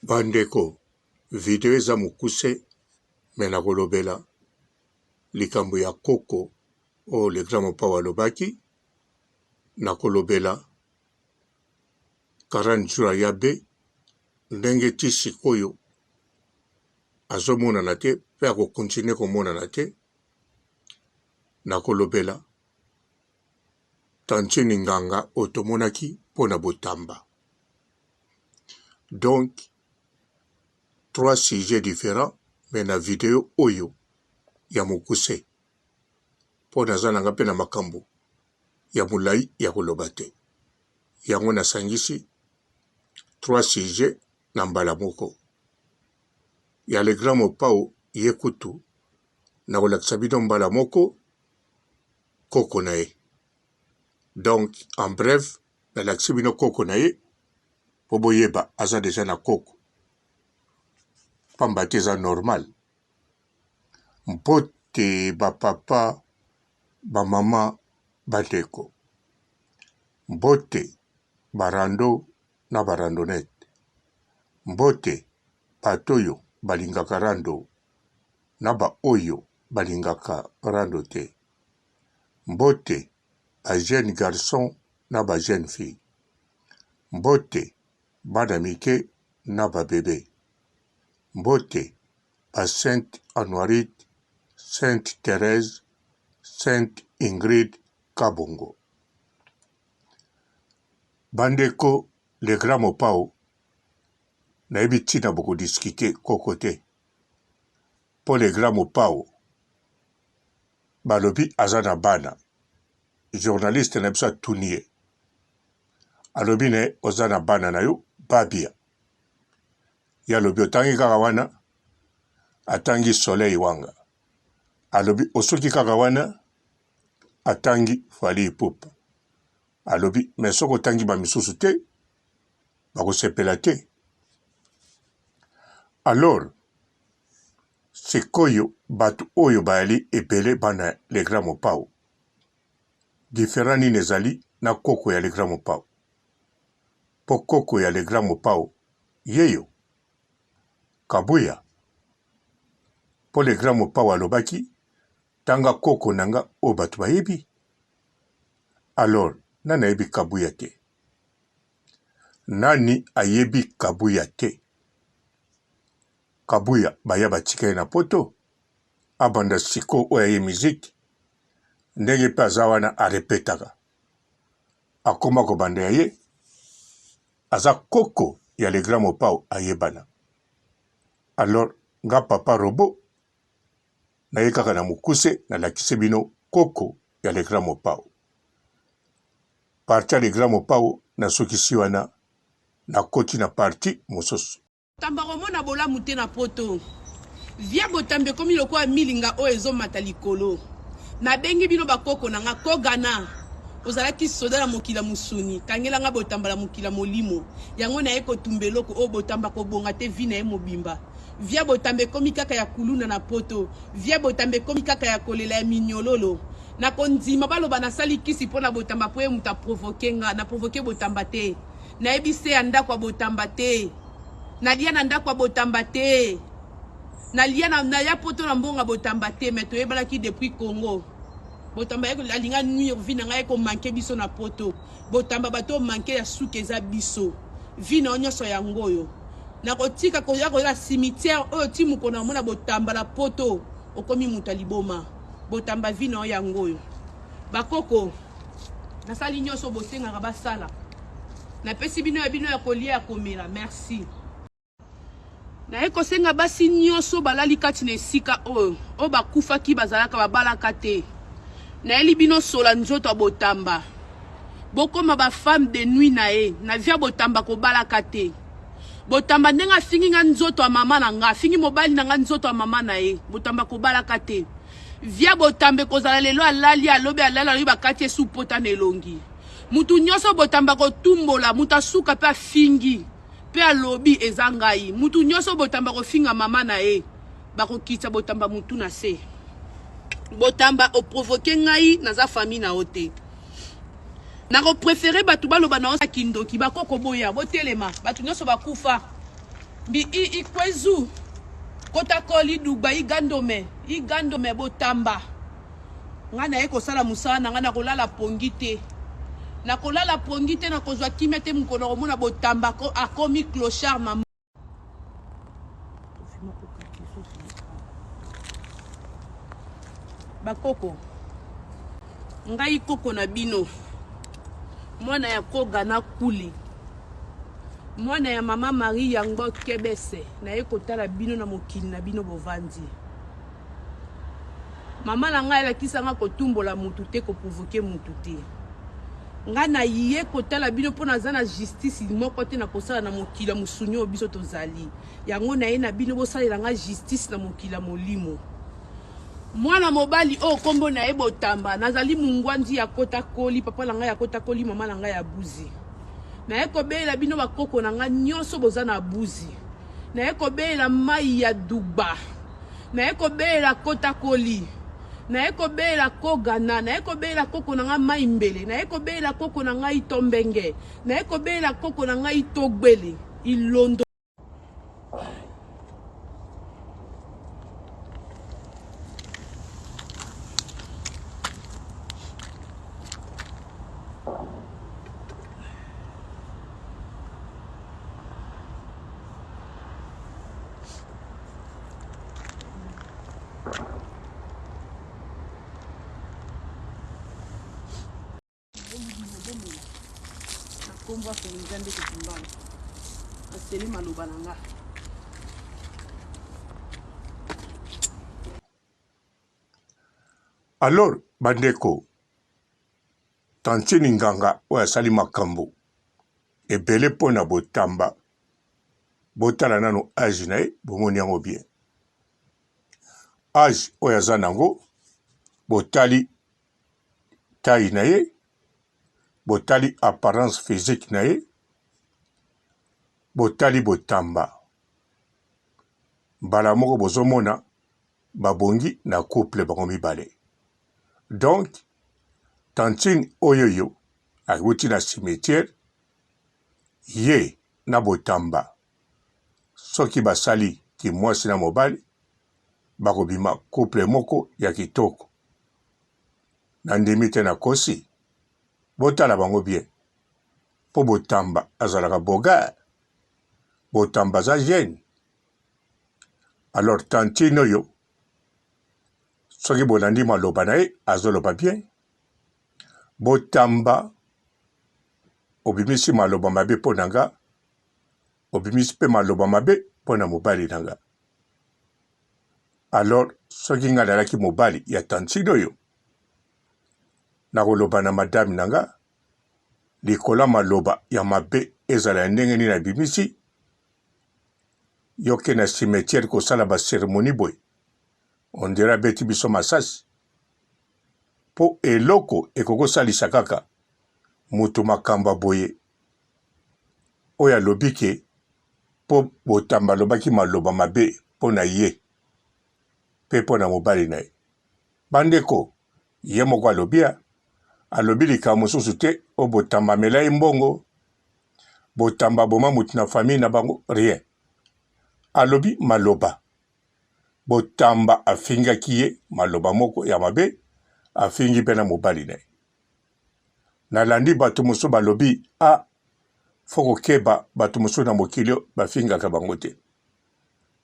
Bandeko, video eza mukuse mena kolobela likambo ya koko o le grand mopao alobaki na kolobela 40 jours ya be ndenge ti sikoyo azomonana te pe akokontinue komonana te na kolobela Tantini Nganga otomonaki pona botamba. Donc 3 sujets différents mais na vidéo oyo ya mukuse pona zananga pe na makambo ya mulai ya koloba te yango nasangisi 3 sujets na mbala moko ya le grand mopao ye kutu na kolakisa bino mbala moko koko na ye. Donc en bref nalakisi bino koko na ye po boyeba aza deja na koko pamba te eza normal mpote bapapa bamama bandeko mbote barando na barandonete mbote bato oyo balingaka rando na ba oyo balingaka rando te mbote ba jeune garçon na ba jeune fille mbote bana mike na ba bebe mbote ba Sainte Anuarite, Sainte Thérèse, Sainte Ingrid Kabongo. Bandeko le grand mopao na yebi tina boko discuter koko te po le grand mopao balobi aza na bana journaliste na biso atunie alobi ne oza na bana na yo babia ya lobi otangi kaka wana atangi soleil wanga alobi osoki kaka wana atangi fali ipupa alobi mais soko otangi bamisusu te bakosepela te. Alors sikoyo bato oyo bayali ebele bana le grand mopao différent nini ezali na koko ya le grand mopao po koko ya le grand mopao yeyo kabuya po le grand mopao alobaki tanga koko nanga o bato bayebi. Alors nani ayebi kabuya te nani ayebi kabuya te kabuya baya batika ye na poto abanda siko oyo aye miziki ndenge pe aza wana arepetaka akoma kobanda ya ye aza koko ya le grand mopao ayebana. Alors nga papa robo na ye kaka na mukuse nalakisi bino koko ya le grand mopao parti ya le grand mopao nasukisi wana na koti na parti mosusu tamba komona bolamu te na poto via botambe komi lokola milinga oyo ezomata likolo nabengi bino bakoko nanga kogana ozalaki soda na mokila musuni kangelanga botambala mokila molimo yango na ye kotumba eloko oyo botamba kobonga te vi na ye mobimba via botambe komi kaka ya kuluna na poto via botambe komi kaka ya kolela ya minyololo na kondima baloba nasali kisi mpona botamba po ye mutu aprovoke nga na provoke botamba te nayebi se ya ndako ya botamba te nalia na ndako ya botamba te nalia na ya poto na mbonga botamba te mais toyebalaki depuis Congo botamba alinga nuire vi na ngai komanke biso na poto botamba bato manke ya suki eza biso vi na nyonso yango oyo na kotika koya koya cimetière oyo ti mokona omona botamba la poto okomi muta liboma botamba vi na yango oyo bakoko nasali nyonso bosengaka basala napesi bino ya kolia ya komela merci na ekosenga basi nyonso balali kati na esika oyo bakufaki bazalaka babalaka te na eli bino sola nzoto ya botamba bokoma ba femme de nuit na ye na via botamba kobalaka te botamba ndenge afingi nga nzoto ya mama na nga afingi mobali na nga nzoto ya mama na ye botamba kobalaka te via botambe kozala lelo alali alobi bakati esu pota na elongi mutu nyonso botamba kotumbola mutu asuka pe afingi pe alobi eza ngai mutu nyonso botamba kofinga mama na ye bakokitisa botamba mutu na se botamba oprovoke ngai naza famille na ote nako préféré batu baloba na osa kindoki bakoko boya botelema batu nyonso bakufa Bi ikwezu. Kota koli dugba igandome botamba. Ngana eko sala musana ngana kolala pongite. Na kolala pongite na kozwa kimete mkono mona botamba ko akomi clochard mama. Bakoko. Ngai koko na bino. Mwana ya koga na kuli. Mwana ya mama Marie yango kebese na ye kotala bino na mokili na bino bovandi. Mama na ngai alakisa nga kotumbola mutu te koprovoke mutu te. Nga na ye kotala bino pona za na justice moko te na kosala na mokili musunyo biso tozali. Yango na ye na bino bosalela nga justice na mokili molimo. Mwana mobali o kombo na ye botamba nazali mungwandi ya kota koli papa na ngai ya kota koli mama na ngai ya buzi. Na eko beela bino bakoko na nga nyonso boza na buzi. Na eko beela mai ya dugba. Na eko beela kota koli. Na eko beela kogana. Na eko beela koko na nga mai mbele. Na eko beela koko na nga itombenge. Na eko beela koko na nga itogbele. Ilondo. Kumba kunzende kutumbana. Aseli maluba nanga. Alors, bandeko, tantini nganga oya sali makambo. Ebele pona botamba. Botala nano âge na ye, bomoni yango bien. Âge oya zanango, botali taille na ye, botali apparence physique na ye, botali botamba. Mbala moko bozomona, babongi na couple bango mibale. Donc, tantine oyoyo, akuti na cimetière, ye na botamba. Soki basali ki mwasi na mobali, bakobima couple moko ya kitoko. Nandimi te na kosi, botala bango bien. Po botamba azalaka boga, botamba za jeune. Alors tantine oyo, soki bolandi maloba na ye, azoloba bien. Botamba, obimisi maloba mabe po nanga, obimisi pe maloba mabe po na mobali nanga. Alors, soki nga nalaki mobali ya tantine oyo, nakoloba na madame nanga, likola maloba ya mabe ezala ya ndenge nini na bimisi, yoke na cimetière kosala ba cérémonie boy. On dira beti biso masasi. Po eloko ekoko salisa kaka mutu makamba boye. Oya lobike po botamba lobaki maloba mabe po na ye. Pe po na mobali na ye. Bandeko, ye moko alobia. Alobi lika mosusu te o botamba melai mbongo. Botamba boma mutu na famille na bango rien. Alobi maloba. Botamba afinga kiye maloba moko ya mabe. Afingi pe na mobali na ye. Nalandi bato mosusu balobi a foko keba bato mosusu na mokilio bafingaka bango te.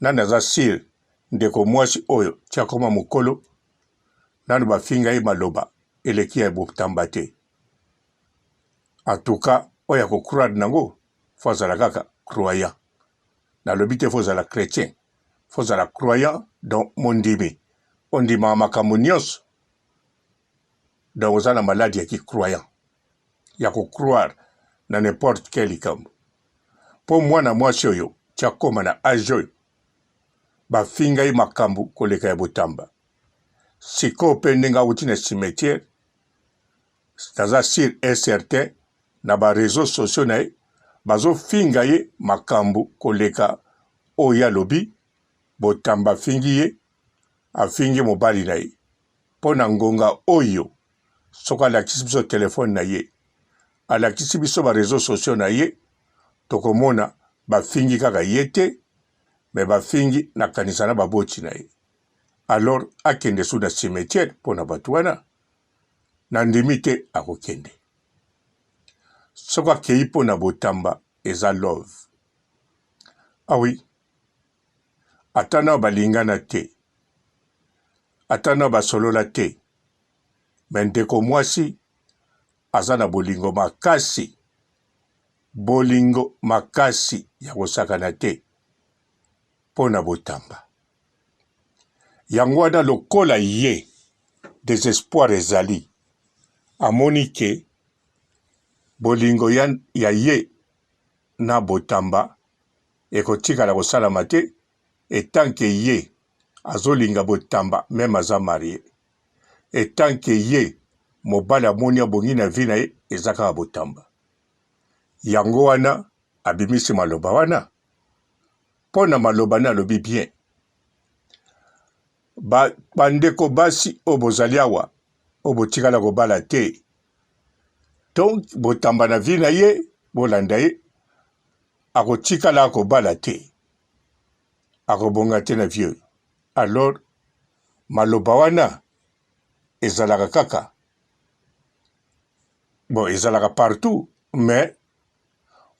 Nani aza sir ndeko mwasi oyo tia koma mokolo. Nani bafinga ye maloba eleki ya botamba te. En tout cas, oya ko croire nango fozala kaka croyant. Nalobi te fozala chrétien. Fozala croyant dans mondimi. Ondima makambo nyonso. Donc ozala maladie qui croyant. Ya ko croire na n'importe quel likambo. Po mwana mwasi oyo tia koma na âge oyo. Bafinga ye makambo koleka ya botamba. Siko pe ndenga uti na cimetière. Taza sur et certain na ba réseaux sociaux na ye. Bazo finga ye makambo koleka oya lobi. Botamba fingi ye. Afingi mobali na ye. Po na ngonga oyo. Soko alakisi biso telefone na ye. Alakisi biso ba réseaux sociaux na ye. Tokomona bafingi kaka ye te me bafingi na kanisa na baboti na ye. Alors akende su na cimetière mpo na bato wana na ndimi te akokende. Soki akei mpo na botamba eza love. Awi, ata na balingana te, ata na basolola te, me ndeko mwasi aza na bolingo makasi, bolingo makasi ya kosakana te mpo na botamba. Yango wana lokola ye desespoir ezali, amoni ke bolingo ya ye na botamba ekotikala kosalama te etanke ye azolinga botamba meme aza marie, etanke ye mobali amoni abongi na vi na ye eza kaka botamba. Yango wana abimisi maloba wana mpo na maloba na alobi bien. Bandeko basi oyo bozali awa oyo botikala kobala te, donc botamba na vi na ye bolanda ye, akotikala akobala te, akobonga te na vieux. Alors maloba wana ezalaka kaka, bon ezalaka partout, mais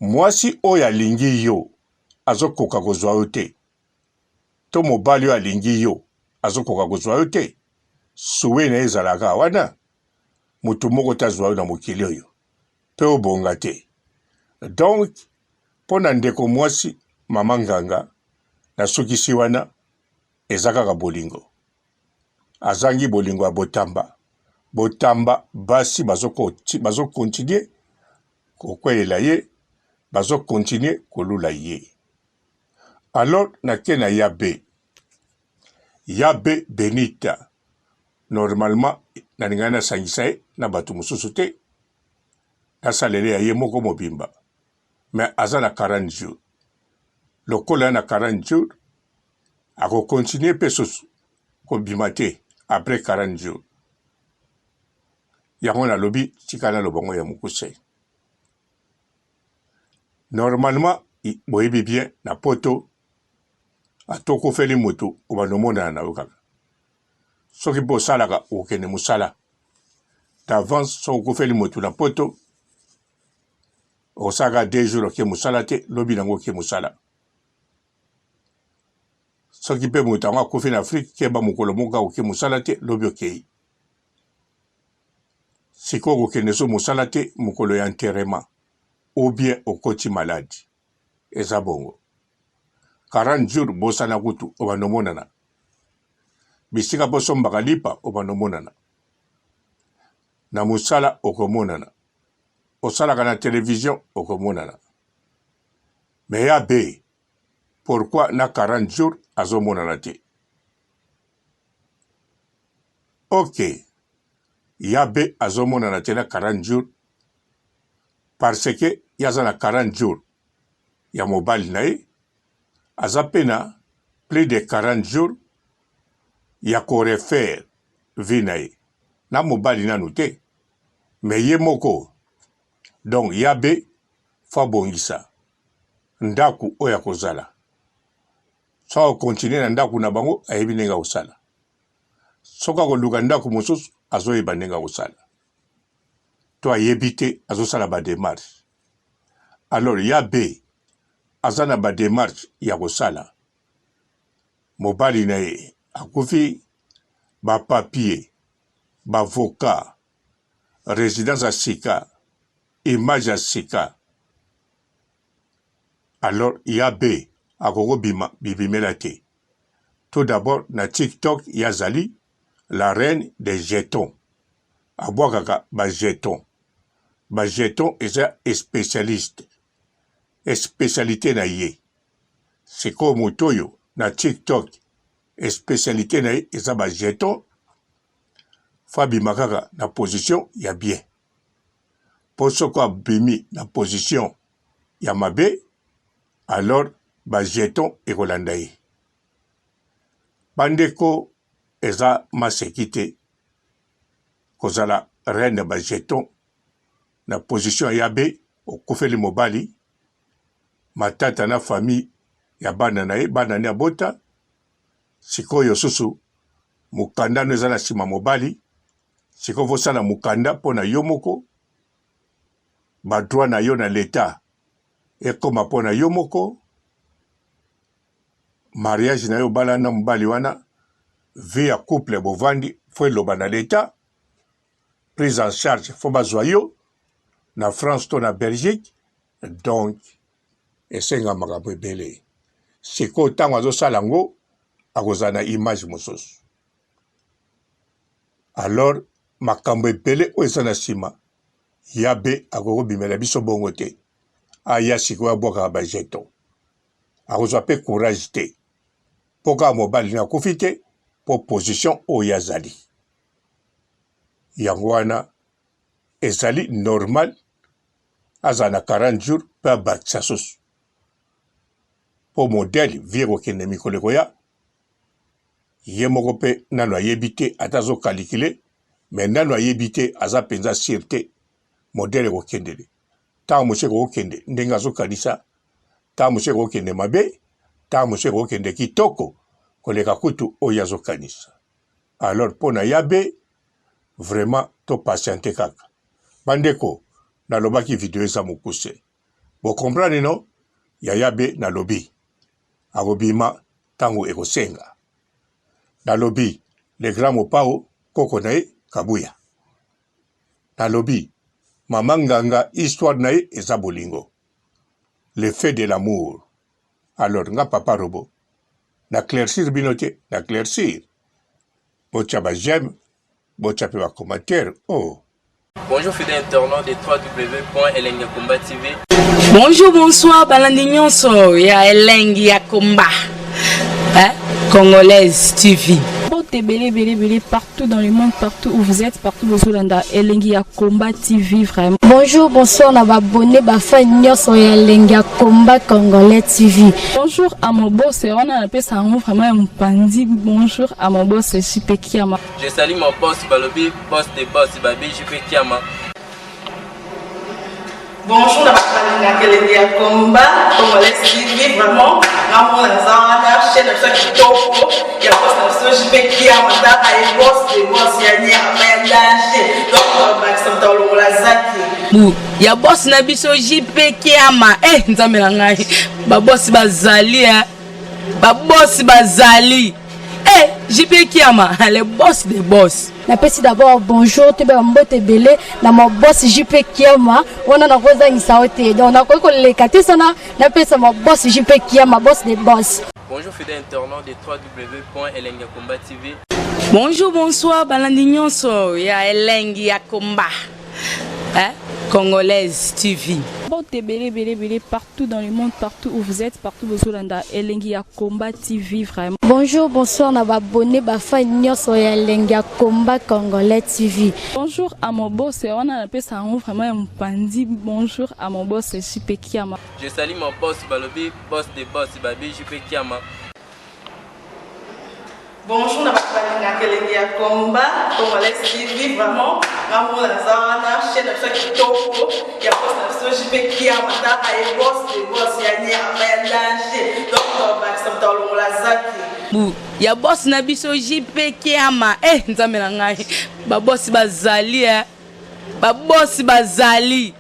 mwasi oyo alingi yo azokoka kozwa yo te, to mobali oyo alingi yo azokoka kozwa yo te, suwe na ye ezalaka wana mutu moko tazwa yo na mokili oyo mpe obonga te. Donc mpo na ndeko mwasi mama nganga na sukisi wana eza kaka bolingo, azangi bolingo ya botamba. Botamba basi bazokontinue kokwelela ye, bazokontinue kolula ye. Alors nake na Yabe. Yabe Benita normalement nalingana nasangisa ye na bato mosusu te, nasalele ya ye moko mobimba, mais aza na 40 jours. Lokola na 40 jours akokontinue mpe susu kobima te après 40 jours. Yango nalobi tika naloba ngo ya mokuse. Normalement boyebi bien na poto atokofeli moto obanomonana na yo kaka. Soki mpo osalaka okende mosala d'avance, soki okofeli moto na poto osaka 2 jours oke mosala te, lobi nango oke mosala. Soki mpe moto yango akofi na Afrique keba mokolo moko oke mosala te, lobi okei. Sikoyo okende so mosala te mokolo ya enterrement ou bien okoti maladi eza bongo. 40 jours bosana kutu obanomonana, bisika bosombaka lipa obanomonana, na mosala okomonana, osalaka na télévision okomonana. Mais Yabe, pourquoi na 40 jours azomonana te? Ok, Yabe azomonana te na 40 jours parce que yaza na 40 jours ya mobali na ye, aza pe na plus de 40 jours ya korefaire vi na ye na mobali nanu te, me ye moko. Donc Yabe fa bongisa ndaku oyo ya kozala, so continue na ndaku na bango ayebi ndenge kosala, soki akoluka ndaku mosusu azoyeba ndenge kosala, to ayebi te azosala badémarche. Alors Yabe aza na badémarche ya kosala, mobali na ye akufi, bapapier, bavoka, résidence ya sika, image ya sika. Alors Yabe akokobima bibimela te. Tout d'abord na TikTok yazali la reine des jetons, abwakaka ba jetons. Ba jetons eza spécialiste, spécialité na ye. Siko motoyo na TikTok spécialité na ye eza ba jetons, fabima kaka na position ya bien. Po soko abimi na position ya mabe, alors ba jeton ekolanda ye. Bandeko eza maseki te kozala reine ba jeton na position ya Yabe okufeli mobali, matata na famille ya bana na ye bana ne abota sikoyo susu mukanda no eza na nsima mobali sikoyo fosala mukanda mpo na yo moko badroit na yo na leta ekoma mpo na yo moko mariage na yo bala na mobali wana vie ya couple bovandi fo eloba na leta prise en charge fo bazwa yo na France to na Belgique donc esenga makambo ebele sikoyo ntango azosala yango akozala na image mosusu alors makambo ebele oyo eza na nsima ya be akokobimela biso bongo te aya sikoyo abwakaka bajeton akozwa mpe courage te mpo kaka mobali na akufi te mpo position oyo azali yango wana ezali normal azala na 40 jours mpe abakisa susu mpo modele vie kokende mikolo ekoya ye moko mpe nano ayebi te ata azokalikile me nano ayebi te aza mpenza sir te modele ekokendele ntango mosu ekokokende ndenge azokanisa ntango mosu ekokokende mabe ntango mosu ekokokende kitoko koleka kutu oyo azokanisa alors mpo na yabe vraiment topatiente kaka bandeko nalobaki video eza mokuse bokomprane no ya yabe nalobi akobima ntango ekosenga nalobi le grand mopao koko na ye kabuya nalobi mama nganga histoire na ye eza bolingo le fait de l'amour alors nga papa robo na claircir bino te na claircir botya ba j'aime botya mpe ba commentaire oh. Bonjour fidèles internautes de www.elengiakomba TV. Bonjour, bonsoir, balandi nyonso ya Elengi ya Komba. Congolaise TV. Belé partout dans le monde, partout où vous êtes, partout où vous êtes, Elengi ya Komba TV vraiment. Bonjour, bonsoir, on a abonné bafa nyonso ya Elengi ya Komba Congolais TV. Bonjour à mon boss, on a appelé ça vraiment un pandi. Bonjour à mon boss, JP Kiama. Je salue mon boss Balobi, boss de boss Babi, JP Kiama. Bonjour, la Elengi ya Komba Congolais TV vraiment. Ramon Zana, chaîne de ça qui topo, il y a boss de JP Kiama, et boss de boss yani a danger. Donc Maxime Tolo la zaki. Ya boss na biso JP Kiama nzambe na ngai ba boss bazali ba boss bazali JP Kiama le boss des boss. Napesi d'abord bonjour te ba mbote belé na mo boss JP Kiama wana na koza ngisaote donc na ko lekati sana napesa mo boss JP Kiama boss des boss. Bonjour fidèles internautes de www.elengiakomba TV. Bonjour, bonsoir, balandi nyonso ya Elengi ya Komba. Congolaise TV. Belé partout dans le monde, partout où vous êtes, partout où vous êtes, Elengi ya Komba TV vraiment. Bonjour, bonsoir, on a abonné bafa nyonso ya Elengi ya Komba Congolais TV. Bonjour à mon boss, on a appelé ça vraiment un pandi. Bonjour à mon boss, JP Kiama. Je salue mon boss Balobi, boss de boss Babi, JP Kiama. Bonjour, la Elengi ya Komba Congolais TV vraiment. Ramon Zana, chaîne de ça qui topo, il y a boss de JP Kiama, et boss de boss yani a danger. Donc Maxime Tolo la zaki. Ya boss na biso JP Kiama nzambe na ngai ba boss bazali ba boss bazali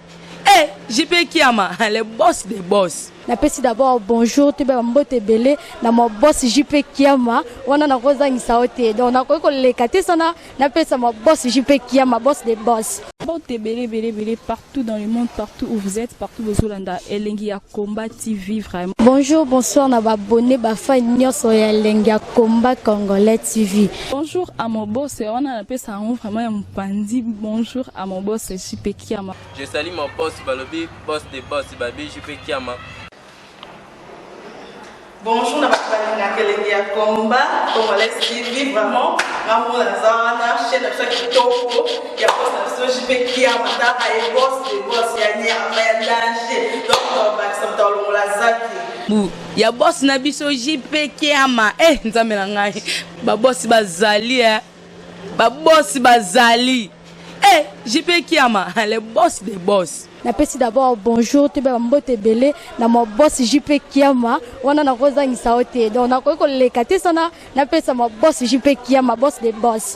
JP Kiama le boss des boss. Napesi d'abord bonjour te ba mbote belé na mo boss JP Kiama wana na koza ngisaote donc na ko lekati sana napesa mo boss JP Kiama boss des boss. Belé partout dans le monde, partout où vous êtes, partout où vous êtes, Elengi ya Komba TV vraiment. Bonjour, bonsoir, on a abonné bafa nyonso ya Elengi ya Komba Congolais TV. Bonjour à mon boss, on a appelé ça vraiment un pandi. Bonjour à mon boss, JP Kiama. Je salue mon boss Balobi, boss de boss Babi, JP Kiama. Bonjour, la Elengi ya Komba Congolais TV vraiment. Ramon Zana, chaîne de ça qui topo, il y a boss de JP Kiama, et boss de boss yani a danger. Donc Maxime Tolo la zaki. Ya boss na biso JP Kiama nzambe na ngai ba boss bazali ba boss bazali JP Kiama, le boss des boss. Napesi d'abord bonjour te ba mbote belé na mo boss JP Kiama wana na kozangisa ote donc na ko lekate sana napesa mo boss JP Kiama boss des boss.